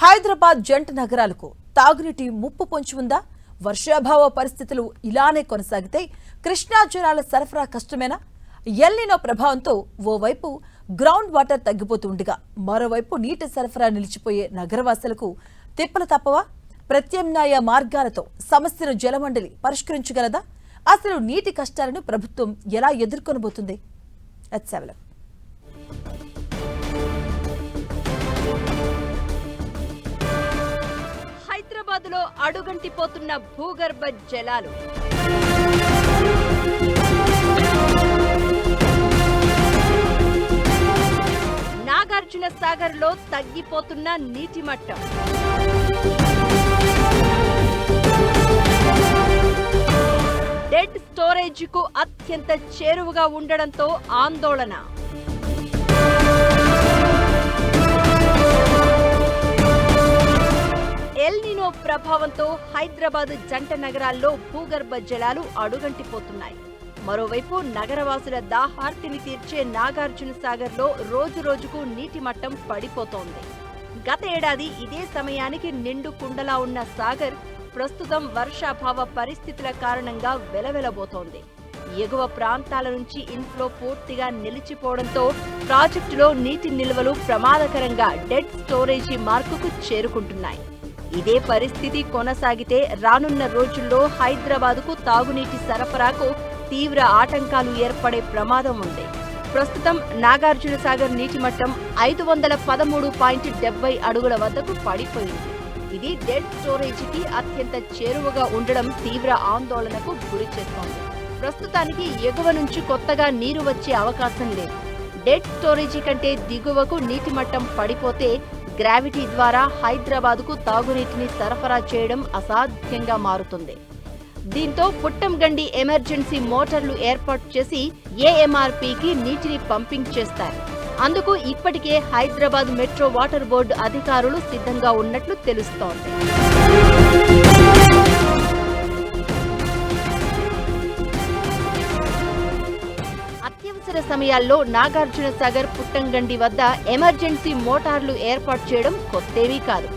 హైదరాబాద్ జంట నగరాలకు తాగునీటి ముప్పు పొంచి ఉందా? వర్షాభావ పరిస్థితులు ఇలానే కొనసాగితే కృష్ణా జలాల సరఫరా కష్టమేనా? ఎల్నినో ప్రభావంతో ఓవైపు గ్రౌండ్ వాటర్ తగ్గిపోతుండగా మరోవైపు నీటి సరఫరా నిలిచిపోయే నగరవాసులకు తిప్పలు తప్పవా? ప్రత్యామ్నాయ మార్గాలతో సమస్యను జలమండలి పరిష్కరించగలదా? అసలు నీటి కష్టాలను ప్రభుత్వం ఎలా ఎదుర్కొనబోతుంది? హైదరాబాద్లో అడుగంటిపోతున్న భూగర్భ జలాలు. నాగార్జున సాగర్లో తగ్గిపోతున్న నీటి మట్టం. డెడ్ స్టోరేజీకు అత్యంత చేరువగా ఉండడంతో ఆందోళన. ఎల్నినో ప్రభావంతో హైదరాబాద్ జంట నగరాల్లో భూగర్భ జలాలు అడుగంటిపోతున్నాయి. మరోవైపు నగరవాసుల దాహార్తిని తీర్చే నాగార్జున సాగర్లో రోజురోజుకు నీటి మట్టం పడిపోతోంది. గత ఏడాది ఇదే సమయానికి నిండు కుండలా ఉన్న సాగర్ ప్రస్తుతం వర్షాభావ పరిస్థితుల కారణంగా వెలవెలబోతోంది. ఎగువ ప్రాంతాల నుంచి ఇన్ఫ్లో పూర్తిగా నిలిచిపోవడంతో ప్రాజెక్టులో నీటి నిల్వలు ప్రమాదకరంగా డెడ్ స్టోరేజీ మార్కుకు చేరుకుంటున్నాయి. ఇదే పరిస్థితి కొనసాగితే రానున్న రోజుల్లో హైదరాబాద్కు తాగునీటి సరఫరాకు తీవ్ర ఆటంకాలు ఏర్పడే ప్రమాదం ఉంది. ప్రస్తుతం నాగార్జున సాగర్ నీటి మట్టం 513.70 అడుగుల వద్దకు పడిపోయింది. ఇది డెడ్ స్టోరేజీకి అత్యంత చేరువగా ఉండడం తీవ్ర ఆందోళనకు గురిచేస్తోంది. ప్రస్తుతానికి ఎగువ నుంచి కొత్తగా నీరు వచ్చే అవకాశం లేదు. డెడ్ స్టోరేజీ కంటే దిగువకు నీటి మట్టం పడిపోతే గ్రావిటీ ద్వారా హైదరాబాద్కు తాగునీటిని సరఫరా చేయడం అసాధ్యంగా మారుతుంది. దీంతో పుట్టంగండి ఎమర్జెన్సీ మోటార్లు ఏర్పాటు చేసి ఏఎంఆర్పీకి నీటిని పంపింగ్ చేస్తారు. అందుకు ఇప్పటికే హైదరాబాద్ మెట్రో వాటర్ బోర్డు అధికారులు సిద్ధంగా ఉన్నట్లు తెలుస్తోంది. అత్యవసర సమయాల్లో నాగార్జున సాగర్ పుట్టంగండి వద్ద ఎమర్జెన్సీ మోటార్లు ఏర్పాటు చేయడం కొత్తేమీ కాదు.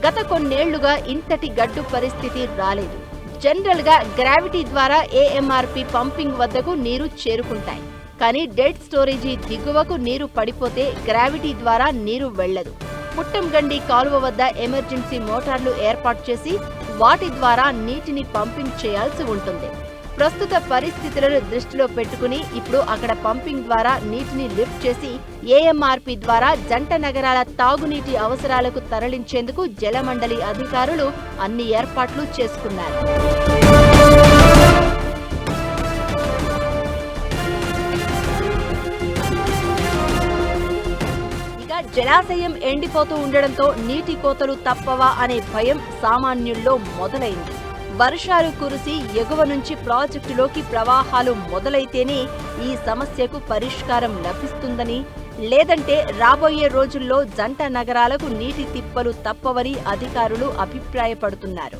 గత కొన్నేళ్లుగా ఇంతటి గడ్డు పరిస్థితి రాలేదు. జనరల్ గా గ్రావిటీ ద్వారా ఏఎంఆర్పీ పంపింగ్ వద్దకు నీరు చేరుకుంటాయి. కానీ డెడ్ స్టోరేజీ దిగువకు నీరు పడిపోతే గ్రావిటీ ద్వారా నీరు వెళ్లదు. పుట్టంగండి కాలువ వద్ద ఎమర్జెన్సీ మోటార్లు ఏర్పాటు చేసి వాటి ద్వారా నీటిని పంపింగ్ చేయాల్సి ఉంటుంది. ప్రస్తుత పరిస్థితులను దృష్టిలో పెట్టుకుని ఇప్పుడు అక్కడ పంపింగ్ ద్వారా నీటిని లిఫ్ట్ చేసి ఏఎంఆర్పీ ద్వారా జంట నగరాల తాగునీటి అవసరాలకు తరలించేందుకు జలమండలి అధికారులు అన్ని ఏర్పాట్లు చేసుకున్నారు. ఇక జలాశయం ఎండిపోతూ ఉండడంతో నీటి కోతలు తప్పవా అనే భయం సామాన్యుల్లో మొదలైంది. వర్షాలు కురిసి ఎగువ నుంచి ప్రాజెక్టులోకి ప్రవాహాలు మొదలైతేనే ఈ సమస్యకు పరిష్కారం లభిస్తుందని, లేదంటే రాబోయే రోజుల్లో జంట నగరాలకు నీటి తిప్పలు తప్పవని అధికారులు అభిప్రాయపడుతున్నారు.